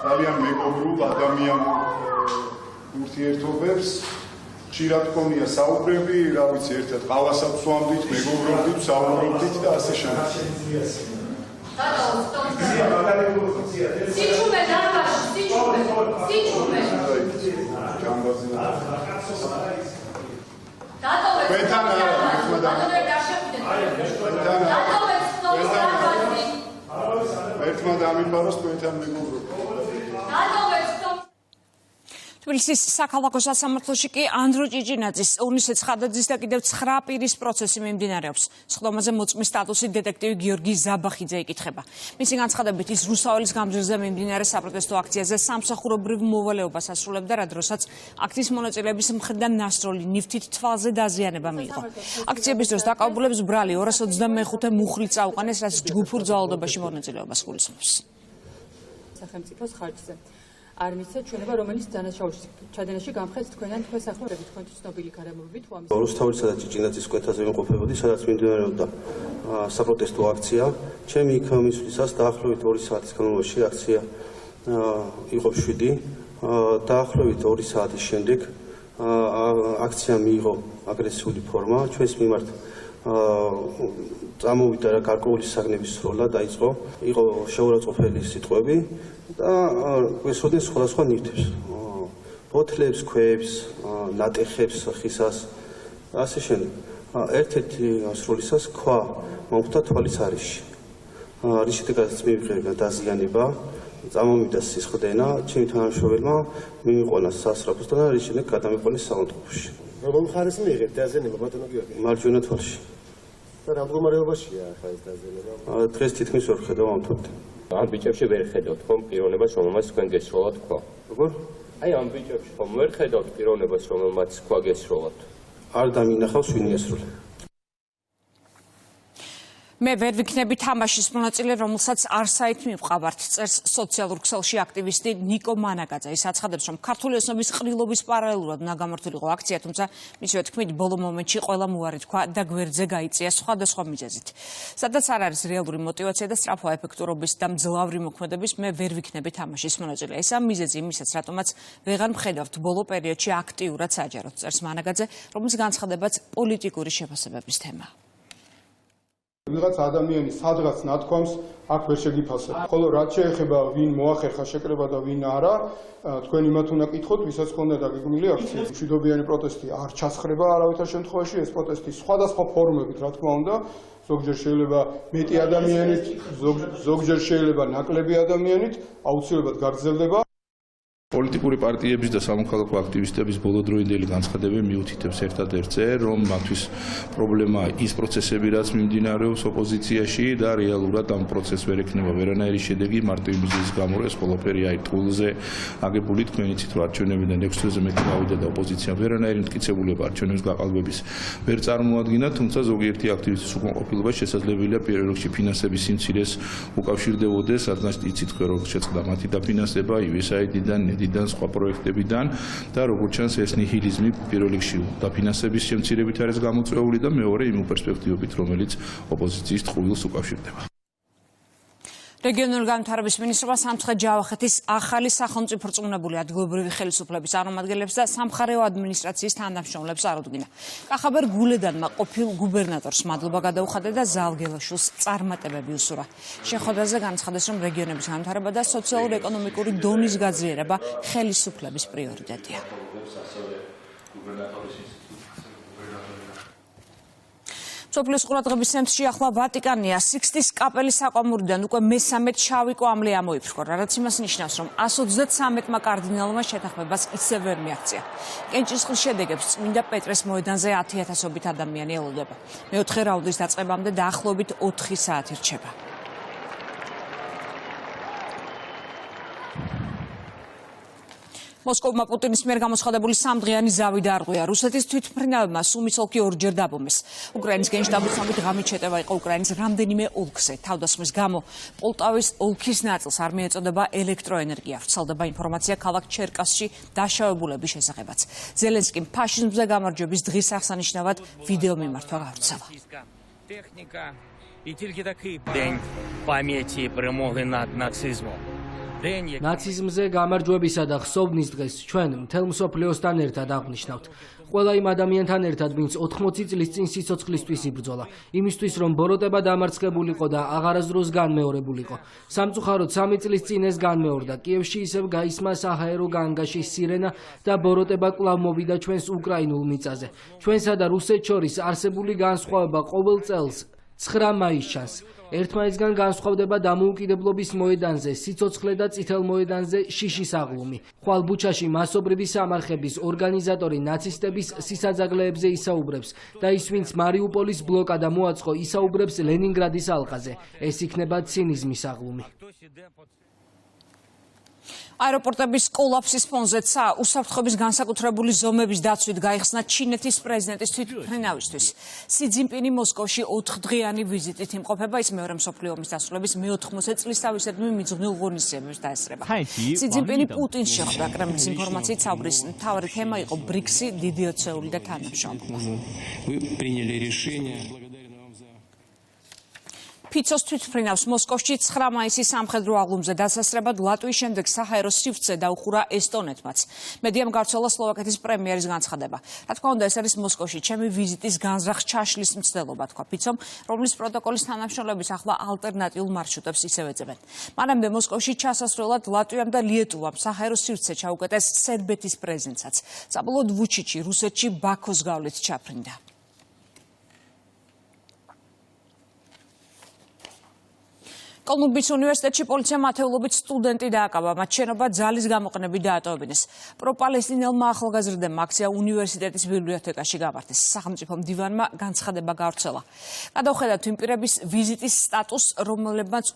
ძალიან მეგობრულ ადამიანურ ურთიერთობებს. ხშირად გქონია საუბრები, რა ვიცი, ერთად ყავასაც ვსვამდით, მეგობრობდით, საუბრობდით და ასე შემდეგ. სიჩუმე დარბაზში, სიჩუმე. თქვენთან არა, ერთმა დამიფაროს თქვენთან მეგობრობა. თბილისის საქალაქო სასამართლოში კი ანდრო ჭიჭინაძის, უნისე ცხადაძის და კიდევ 9 პირის პროცესი მიმდინარეობს. სხდომაზე მოწმის სტატუსით დეტექტივი გიორგი ზაბახიძე იკითხება. მისი განცხადებით ის რუსაველის გამზირზე მიმდინარე საპროტესტო აქციაზე სამსახურობრივ მოვალეობას ასრულებდა, რა დროსაც აქციის მონაწილეების მხრიდან ნასროლი ნივთით თვალზე დაზიანება მიიღო. აქციების დროს დაკავებულებს ბრალი 225 მუხლი წაუყენეს, რაც ჯგუფურ ძალადობაში მონაწილეობას გულისხმობს. სახელმწიფოს ხარჯზე არ მისცეთ ჩვენება, რომელიც ჩადენაში გამხეთ თქვენთან თქვენს ახლობლებით თქვენთვის ცნობილი გარემოებით თუ ამის რუსთაველისა და ჭიჭინაძის კვეთაზე ვიმყოფებოდი, სადაც მიმდინარეობდა საპროტესტო აქცია. ჩემი იქ მისვლისას დაახლოებით 2 საათის განმავლობაში აქცია იყო 7. დაახლოებით 2 საათის შემდეგ აქცია მიიღო აგრესიული ფორმა. ჩვენს მიმართ წამოვიდა რა გარკვეული საგნების სროლა დაიწყო. იყო შეურაცხყოფელი სიტყვები და გვესვოდნენ სხვადასხვა ნივთებს. ბოთლებს, ქვებს, ნატეხებს, ხისას, ასე შემდეგ. ერთ-ერთი სროლისას ქვა მომხვდა თვალის არეში. რის შედეგადაც მიიღება დაზიანება, წამომიდა სისხლდენა, ჩემი თანამშრომელმა მიიყვანა სასწრაფოსთან და რის შემდეგ გადამიყვანეს საავადმყოფოში. როგორ მხარეს მიიღეთ დაზიანება ბატონო გიორგი? მარჯვენა თვალში. და რა მდგომარეობაშია ახლა ეს დაზიანება? დღეს თითქმის ვერ ხედავ ამ თვალით. ამ ბიჭებში ვერ ხედავთ ხომ პიროვნებას, რომელმაც თქვენ გესროლათ ქვა? როგორ? აი ამ ბიჭებში ხომ ვერ ხედავთ პიროვნებას, რომელმაც ქვა გესროლათ? არ დამინახავს ვინ იესროლა. მე ვერ ვიქნები თამაშის მონაწილე, რომელსაც არსაით მივყავართ, წერს სოციალურ ქსელში აქტივისტი ნიკო მანაგაძე. ის აცხადებს, რომ ქართული ოცნების ყრილობის პარალელურად უნდა გამართულიყო აქცია, თუმცა მისივე თქმით, ბოლო მომენტში ყველა მოარი თქვა და გვერდზე გაიწია სხვადასხვა მიზეზით. სადაც არ არის რეალური мотиваცია და სწრაფვა ეფექტურობის და მძლავრი მოქმედების, მე ვერ ვიქნები თამაშის მონაწილე. ეს ამ მიზეზი იმისაც, რატომაც ვეღარ მხედავთ ბოლო პერიოდში აქტიურად საჯაროდ, წერს მანაგაძე, რომლის განცხადებაც პოლიტიკური შეფასებების თემაა. ვიღაც ადამიანი სადღაც ნათქვამს აქ ვერ შეგიფასებ. ხოლო რაც შეეხება ვინ მოახერხა შეკრება და ვინ არა, თქვენ იმათ უნდა კითხოთ, ვისაც ჰქონდა დაგეგმილი აქცია. მშვიდობიანი პროტესტი არ ჩასხრება არავითარ შემთხვევაში, ეს პროტესტი სხვადასხვა ფორმებით, რა თქმა უნდა, ზოგჯერ შეიძლება მეტი ადამიანით, ზოგჯერ შეიძლება ნაკლები ადამიანით, აუცილებლად გაგრძელდება. პოლიტიკური პარტიების და სამოქალაქო აქტივისტების ბოლოდროინდელი განცხადებები მიუთითებს ერთადერთზე, რომ მათთვის პრობლემაა ის პროცესები, რაც მიმდინარეობს ოპოზიციაში და რეალურად ამ პროცესს ვერ ექნება ვერანაირი შედეგი მარტივი მიზეზის გამო, ეს ყველაფერი აი ტყუილზე აგებული. თქვენ იცით, რომ არჩევნებიდან 6 თვეზე მეტი გავიდა და ოპოზიციამ ვერანაირი მტკიცებულება არჩევნების გაყალბების ვერ წარმოადგინა, თუმცა ზოგიერთი აქტივისტის უკმაყოფილება შესაძლებელია პირველ რიგში ფინანსების სიმცირეს უკავშირდებოდეს, რადგან იცით თქვენ, რომ შეწყდა მათი დაფინანსება USAID-დან, დიდან სხვა პროექტებიდან და როგორც ჩანს ეს ნიჰილიზმი პირველ რიგში დაფინანსების შემცირებით არის გამოწვეული და მეორე იმ პერსპექტივებით, რომელიც ოპოზიციის ტყუილს უკავშირდება. რეგიონული განვითარების მინისტრობა სამცხე-ჯავახეთის ახალი სახელმწიფო რწმუნებული ადგილობრივი ხელისუფლების წარმომადგენლებს და სამხარეო ადმინისტრაციის თანამშრომლებს არუდგინა. კახაბერ გულედანმა ყოფილ გუბერნატორს მადლობა გადაუხადა და ზალგელაშვილს წარმატებები უსურვა. შეხვედრაზე განცხადეს, რომ რეგიონების განვითარება და სოციალურ-ეკონომიკური დონის გაძლიერება ხელისუფლების პრიორიტეტია. სოფლის ყურადღების ცენტრში ახლა ვატიკანია. სიქსტის კაპელის საკვამურიდან უკვე მე-13 შავი კვამლი ამოიფრქვა, რაც იმას ნიშნავს, რომ 133-მა კარდინალმა შეთანხმებას ისევ ვერ მიაღწია. კენჭისყრის შედეგებს წმინდა პეტრეს მოედანზე 10,000-ობით ადამიანი ელოდება. მეოთხე რაუნდის დაწყებამდე დაახლოებით 4 საათი რჩება. მოსკოვმა პუტინის მიერ გამოცხადებული 3დღიანი ზავი დაარღვია. რუსეთის თვითმფრინავებმა სუმის ოლქი ორჯერ დაბომეს. უკრაინის გენშტაბის ცნობით ღამით შეტევა იყო უკრაინის რამდენიმე ოლქზე. თავდასხმის გამო პოლტავის ოლქის ნაწილს არ მიეწოდება ელექტროენერგია. ვრცელდება ინფორმაცია ქალაქ ჩერკასში დაშავებულების შესახებაც. ზელენსკიმ ფაშიზმზე გამარჯვების დღის აღსანიშნავად ვიდეო მიმართვა გავრცელა. Техніка і тільки такий день пам'яті перемоги над нацизмом. ნაციზმზე გამარჯვებისა და ხსოვნის დღეს ჩვენ მთელ მსოფლიოსთან ერთად აღნიშნავთ. ყველა იმ ადამიანთან ერთად, ვინც 80 წლის წინ სიცოცხლისთვის იბრძოლა, იმისთვის რომ ბოროტება დამარცხებულიყო და აღარასდროს განმეორებულიყო. სამწუხაროდ 3 წლის წინ ეს განმეორდა. კიევში ისევ გაისმა საჰაერო განგაშის სირენა და ბოროტება კვლავ მოვიდა ჩვენს უკრაინულ მიწაზე. ჩვენსა და რუსეთს შორის არსებული განსხვავება ყოველ წელს 9 მაისს ჩანს. ერთმანეთსგან განსხვავდება დამოუკიდებლობის მოედანზე, სიცოცხლე და წითელ მოედანზე შიშის აღლუმი. ხვალ ბუჩაში მასობრივი სამარხების ორგანიზატორი ნაცისტების სისაძაგლეებზე ისაუბრებს და ის, ვინც მარიუპოლის ბლოკადა მოაწყო, ისაუბრებს ლენინგრადის ალყაზე. ეს იქნება ცინიზმის აღლუმი. აეროპორტების კოლაფსის ფონზე უსაფრთხოების განსაკუთრებული ზომების დაცვით გაიხსნა ჩინეთის პრეზიდენტის თვითმფრინავისთვის. სი ძინპინი მოსკოვში 4დღიანი ვიზიტით იმყოფება, ის მეორე მსოფლიო ომის დასრულების მე-80 წლისთავისადმი მიძღვნილ ღონისძიებებს დაესწრება. სი ძინპინი პუტინს შეხვდა. კრემლის ინფორმაციით საუბრის მთავარი თემა იყო ბრიქსი, დიდი ოცეული და თანამშრომლობა. ფიცოს თვითმფრინავს მოსკოვში 9 მაისის სამხედრო აღლუმზე დასასრებად ლატვიის შემდეგ საჰაერო სივრცე დაუხურა ესტონეთმაც. მედიამ გავრცელა სლოვაკეთის პრემიერის განცხადება. რა თქმა უნდა, ეს არის მოსკოვში ჩემი ვიზიტის განზრახ ჩაშლის მცდელობა, თქვა ფიცომ, რომლის პროტოკოლის თანამშრომლების ახლა ალტერნატიულ მარშრუტებს ისევ ეძებენ. მანამდე მოსკოვში ჩასასვლელად ლატვიამ და ლიეტუვამ საჰაერო სივრცე ჩაუკეტეს სერბეთის პრეზიდენტსაც. საბოლოოდ ვუჩიჩი რუსეთში ბაქოს გავლით ჩაფრინდა. კოლუმბიის უნივერსიტეტში პოლიციამ ათეულობით სტუდენტი დააკავა, მათ შენობა ძალის გამოყენებით დაატოვებინეს. პროპალესტინელმა ახალგაზრდებმა აქცია უნივერსიტეტის ბიბლიოთეკაში გამართეს. სახელმწიფო მდივანმა განცხადება გავრცელა. გადავხედავთ იმ პირების ვიზის სტატუსს, რომლებმაც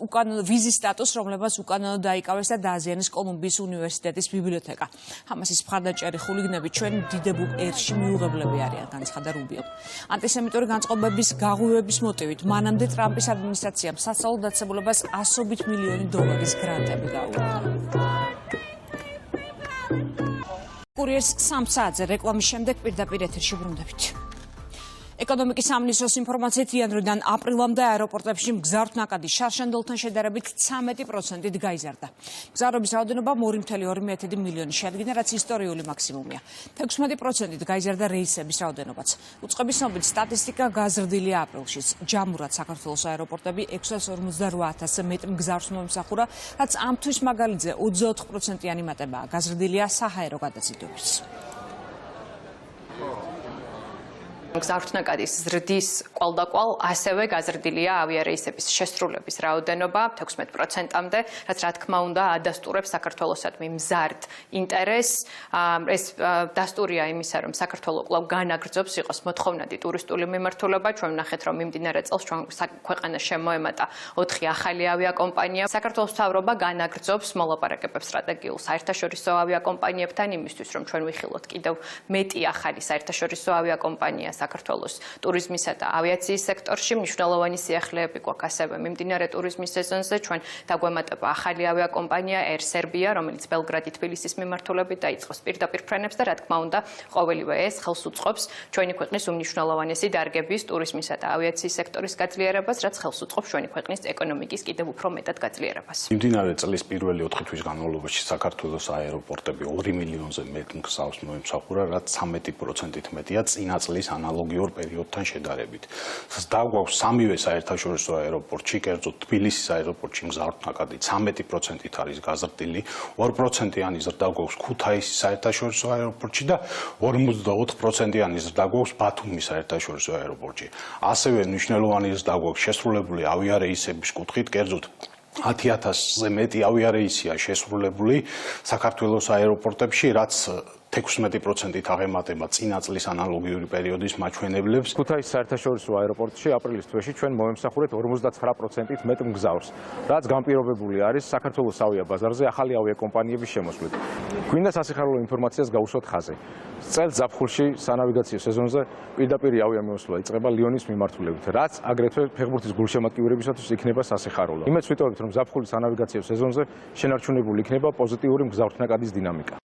უკანონოდ დაიკავეს და დააზიანეს კოლუმბიის უნივერსიტეტის ბიბლიოთეკა. ჰამასის მხარდაჭერი ხულიგნები ჩვენ დიდებულ ერში მიუღებლები არიან, განცხადა რუბიომ. ანტისემიტური განწყობების გაღვივების მოტივით მანამდე ტრამპის ადმინისტრაციამ სასწავლო დაწესებულებას $100 მილიონი გრანტები გაუგებდა. კურიერს 3 საათზე რეკლამის შემდეგ პირდაპირ ეთერში ბრუნდებით. ეკონომიკის სამინისტროს ინფორმაციით იანვრიდან აპრილამდე აეროპორტებში მგზავრთნაკადი შარშანდოლთან შედარებით 13%-ით გაიზარდა. მგზავრობის რაოდენობა 2,2 მილიონი შეადგინა, რაც ისტორიული მაქსიმუმია. 16%-ით გაიზარდა რეისების რაოდენობაც. უწყების ცნობით სტატისტიკა გაზრდილია აპრილშიც. ჯამურად საქართველოს აეროპორტები 648,000 მეტ მგზავრს მომსახურა, რაც ამ თვის მაგალითზე 24%-იანი მატებაა. გაზრდილია საჰაერო გადაციდვებიც. მგზავრთნაკადის ზრდის კვალდაკვალ ასევე გაზრდილია ავიარეისების შესრულების რაოდენობა 16%-ამდე, რაც რა თქმა უნდა ადასტურებს საქართველოსადმი მზარდ ინტერესს. ეს დასტურია იმისა, რომ საქართველო კვლავ განაგრძობს იყოს მოთხოვნადი ტურისტული მიმართულება. ჩვენ ვნახეთ, რომ მიმდინარე წელს ჩვენ ქვეყანას შემოემატა 4 ახალი ავიაკომპანია. საქართველოს მთავრობა განაგრძობს მოლაპარაკებებს სტრატეგიულ საერთაშორისო ავიაკომპანიებთან იმისთვის, რომ ჩვენ ვიხილოთ კიდევ მეტი ახალი საერთაშორისო ავიაკომპანია საქართველოს ტურიზმისა და ავიაციის სექტორში. მნიშვნელოვანი სიახლეები გვაქვს ასევე მიმდინარე ტურიზმის სეზონზე. ჩვენ დაგვემატება ახალი ავიაკომპანია Air Serbia, რომელიც ბელგრადი-თბილისის მიმართულებით დაიწყოს პირდაპირ ფრენებს და რა თქმა უნდა, ყოველივე ეს ხელს უწყობს ჩვენი ქვეყნის უმნიშვნელოვანესი დარგების ტურიზმისა და ავიაციის სექტორის გაძლიერებას, რაც ხელს უწყობს ჩვენი ქვეყნის ეკონომიკის კიდევ უფრო მეტად გაძლიერებას. მიმდინარე წლის პირველი 4 თვის განმავლობაში საქართველოს აეროპორტები 2 მილიონზე მეტ მგზავრს მოემსახურა, რაც 13%-ით მეტია წინა წლის ანალოგიურ პერიოდთან შედარებით. დაგვაქვს სამივე საერთაშორისო აეროპორტში, კერძოდ თბილისის აეროპორტში მგზავრთნაკადი 13%-ით არის გაზრდილი, 2%-იანი ზრდა გვაქვს ქუთაისის საერთაშორისო აეროპორტში და 44%-იანი ზრდა გვაქვს ბათუმის საერთაშორისო აეროპორტში. ასევე მნიშვნელოვანი ზრდა გვაქვს შესრულებული ავიარეისების კუთხით, კერძოდ 10,000-ზე მეტი ავიარეისია შესრულებული საქართველოს აეროპორტებში, რაც 16%-ით აღემატება წინა წლის ანალოგიური პერიოდის მაჩვენებლებს. ქუთაისის საერთაშორისო აეროპორტში აპრილის თვეში ჩვენ მოემსახურეთ 59%-ით მეტ მგზავრს, რაც განპირობებული არის საქართველოს ავიაბაზარზე ახალი ავიაკომპანიების შემოსვლით. გვინდა სასიხარულო ინფორმაციას გავუსვათ ხაზი. წელს ზაფხულში სანავიგაციო სეზონზე პირდაპირი ავიამოსვლა იწყება ლიონის მიმართულებით, რაც აგრეთვე ფეხბურთის გულშემატკივრებისათვის იქნება სასიხარულო. იმედს ვიტოვებთ, რომ ზაფხულის სანავიგაციო სეზონზე შენარჩუნებული იქნება პოზიტიური მგზავრთნაკადის დინამიკა.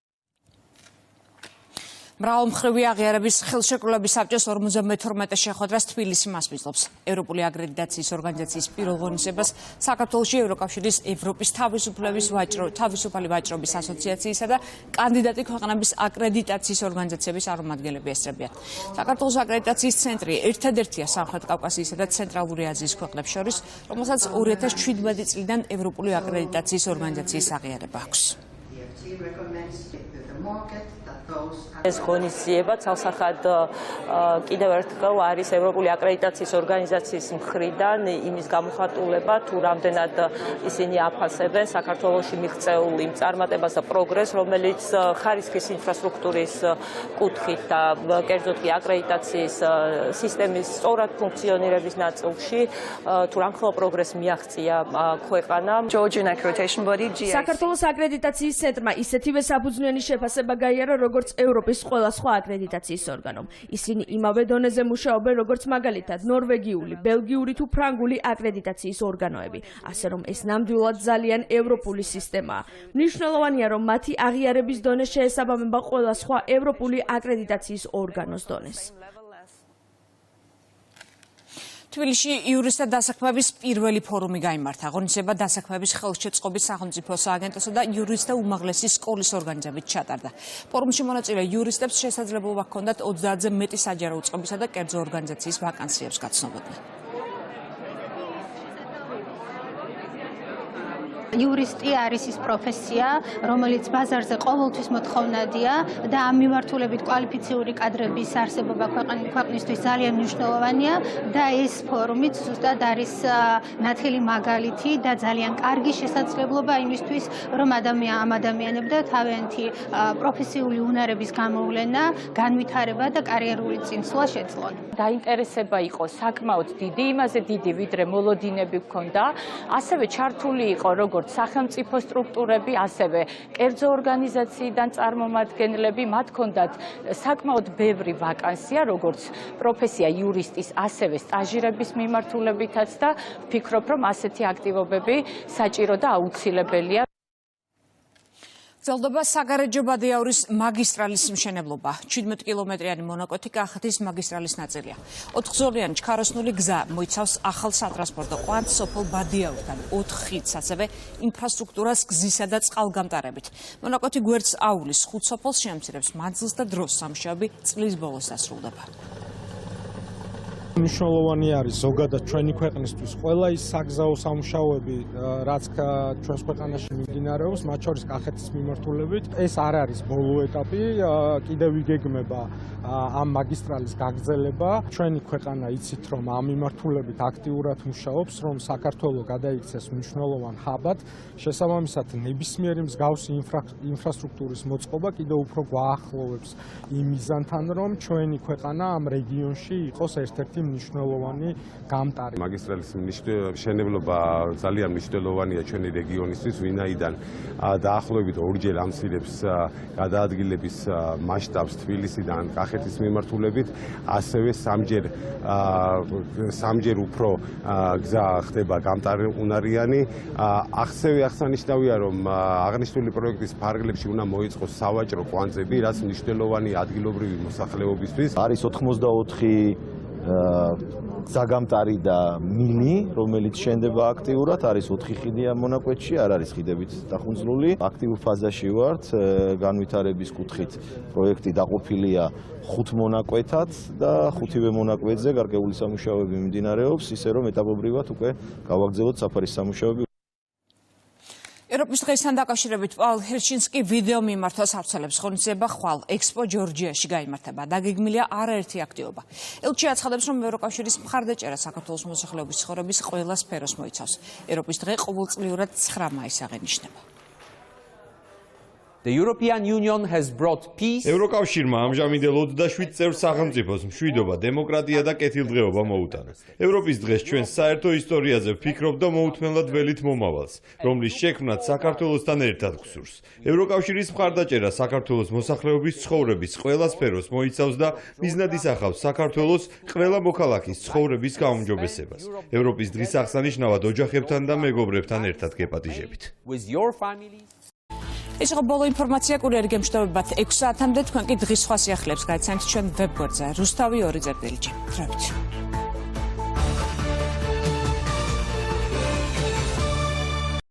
მრავალმხრივი აღიარების ხელშეკრულების საბჭოს 52 შეხვედრას თბილისი მასპინძლობს. ევროპული აკრედიტაციის ორგანიზაციის პირველ ღონისძიებას საქართველოში ევროკავშირის ევროპის თავისუფალი ვაჭრობის ასოციაციისა და კანდიდატი ქვეყნების აკრედიტაციის ორგანიზაციების წარმომადგენლები ესწრებიან. საქართველოს აკრედიტაციის ცენტრი ერთადერთია სამხრეთ კავკასიისა და ცენტრალური აზიის ქვეყნებს შორის, რომელსაც 2017 წლიდან ევროპული აკრედიტაციის ორგანიზაციის აღიარება აქვს. ეს ღონისძიება ცალსახად კიდევ ერთხელ არის ევროპული აკრედიტაციის ორგანიზაციის მხრიდან იმის გამოხატულება, თუ რამდენად ისინი აფასებენ საქართველოში მიღწეულ იმ წარმატებას და პროგრესს, რომელიც ხარისხის ინფრასტრუქტურის კუთხით და კერძოდ კი აკრედიტაციის სისტემის სწორად ფუნქციონირების ნაწილში, თუ რამხელა პროგრესს მიაღწია ქვეყანამ. საქართველოს აკრედიტაციის ცენტრმა ისეთივე საფუძვლიანი შეფასება გაიარა, როგორც ევროპის ყველა სხვა აკრედიტაციის ორგანომ. ისინი იმავე დონეზე მუშაობენ, როგორც მაგალითად ნორვეგიული, ბელგიური თუ ფრანგული აკრედიტაციის ორგანოები, ასე რომ ეს ნამდვილად ძალიან ევროპული სისტემაა. მნიშვნელოვანია, რომ მათი აღიარების დონე შეესაბამება ყველა სხვა ევროპული აკრედიტაციის ორგანოს დონეს. თბილისში იურისტთა დასაქმების პირველი ფორუმი გაიმართა. ღონისძიება დასაქმების ხელშეწყობის სახელმწიფო სააგენტოსა და იურისტთა უმაღლესი სკოლის ორგანიზებით ჩატარდა. ფორუმში მონაწილე იურისტებს შესაძლებლობა ჰქონდათ 30-ზე მეტი საჯარო უწყებისა და კერძო ორგანიზაციის ვაკანსიებს გაცნობოდნენ. იურისტი არის ის პროფესია, რომელიც ბაზარზე ყოველთვის მოთხოვნადია და ამ მიმართულებით კვალიფიციური კადრების არსებობა ქვეყნისთვის ძალიან მნიშვნელოვანია და ეს ფორუმი ზუსტად არის ნათელი მაგალითი და ძალიან კარგი შესაძლებლობა იმისთვის, რომ ამ ადამიანებდა თავიანთი პროფესიული უნარების გამოვლენა, განვითარება და კარიერული წინსვლა შეძლონ. დაინტერესება იყო საკმაოდ დიდი, იმაზე დიდი, ვიდრე მოლოდინები ჰქონდა, ასევე ჩართული იყო როგორც სახელმწიფო სტრუქტურები, ასევე კერძო ორგანიზაციიდან წარმომადგენლები, მათ ჰქონდათ საკმაოდ ბევრი ვაკანსია, როგორც პროფესია იურისტის, ასევე სტაჟირების მიმართულებითაც და ვფიქრობ, რომ ასეთი აქტივობები საჭირო და აუცილებელია. გრძელდება საგარეჯო ბადიაურის მაგისტრალის მშენებლობა. 17 კილომეტრიანი მონაკვეთი კახეთის მაგისტრალის ნაწილია. 4-გზოვანი ჩქაროსნული გზა მოიცავს ახალ სატრანსპორტო კვანძს სოფელ ბადიაურთან 4 ხიდს, ასევე ინფრასტრუქტურას გზისა და წყალგამტარებით. მონაკვეთი გვერდს აულის 5 სოფელს შეამცირებს მანძილს და დროს სამუშაოები წლის ბოლოს დასრულდება. მნიშვნელოვანი არის ზოგადად ჩვენი ქვეყნისთვის ყველა ის საგზაო სამუშაოები, რაც ჩვენს ქვეყანაში მიმდინარეობს, მათ შორის კახეთის მიმართულებით. ეს არ არის ბოლო ეტაპი, კიდევ იგეგმება ამ მაგისტრალის გაგრძელება. ჩვენი ქვეყანა იცით, რომ ამ მიმართულებით აქტიურად მუშაობს, რომ საქართველო გადაიქცეს მნიშვნელოვან ჰაბად. შესაბამისად, ნებისმიერი მსგავსი ინფრასტრუქტურის მოწყობა კიდევ უფრო გვაახლოვებს იმ მიზანთან, რომ ჩვენი ქვეყანა ამ რეგიონში იყოს ერთ-ერთი მნიშვნელოვანი გამტარი. მაგისტრალის მშენებლობა ძალიან მნიშვნელოვანია ჩვენი რეგიონისთვის, ვინაიდან დაახლოებით 2-ჯერ ამცირებს გადაადგილების მასშტაბს თბილისიდან კახეთის მიმართულებით, ასევე 3-ჯერ უფრო გზა ხდება გამტარუნარიანი. ასევე აღსანიშნავია, რომ აღნიშნული პროექტის ფარგლებში უნდა მოიწყოს სავაჭრო კვანძები, რაც მნიშვნელოვანი ადგილობრივი მოსახლეობისთვის. არის 84 ზაგამტარი და მილი, რომელიც შენდება აქტიურად, არის 4 ხიდი ამ მონაკვეთში, არ არის ხიდებით დახუნძლული. აქტიურ ფაზაში ვართ, განვითარების კუთხით პროექტი დაყოფილია 5 მონაკვეთად და 5-ვე მონაკვეთზე გარკვეული სამუშაოები მიმდინარეობს, ისე რომ ეტაპობრივად უკვე გავაგრძელოთ საფარის სამუშაოები. ევროპის დღესთან დაკავშირებით პაულ ჰერჩინსკი ვიდეო მიმართვას ავრცელებს. ღონისძიება ხვალ ექსპო ჯორჯიაში გაიმართება. დაგეგმილია არაერთი აქტივობა. ელჩი აცხადებს, რომ ევროკავშირის მხარდაჭერა საქართველოს მოსახლეობის ცხოვრების ყველა სფეროს მოიცავს. ევროპის დღე ყოველწლიურად 9 მაისს აღენიშნება. ევროკავშირმა ამჟამინდელ 27 წევრ სახელმწიფოს მშვიდობა, დემოკრატია და კეთილდღეობა მოუტანა. ევროპის დღეს ჩვენს საერთო ისტორიაზე ვფიქრობ და მოუთმენლად ველით მომავალს, რომლის შექმნაც საქართველოსთან ერთად გვსურს. ევროკავშირის მხარდაჭერა საქართველოს მოსახლეობის ცხოვრების ყველა სფეროს მოიცავს და მიზნად ისახავს საქართველოს ყველა მოქალაქის ცხოვრების გაუმჯობესებას. ევროპის დღის აღსანიშნავად ოჯახებთან და მეგობრებთან ერთად გეპატიჟებით. ეს იყო ბოლო ინფორმაცია კურიერი გემშვიდობებათ 6 საათამდე. თქვენ კი დღის სხვა სიახლეებს გაიცანით ჩვენ ვებგვერდზე. რუსთავი 2 წერტილში. დროებით.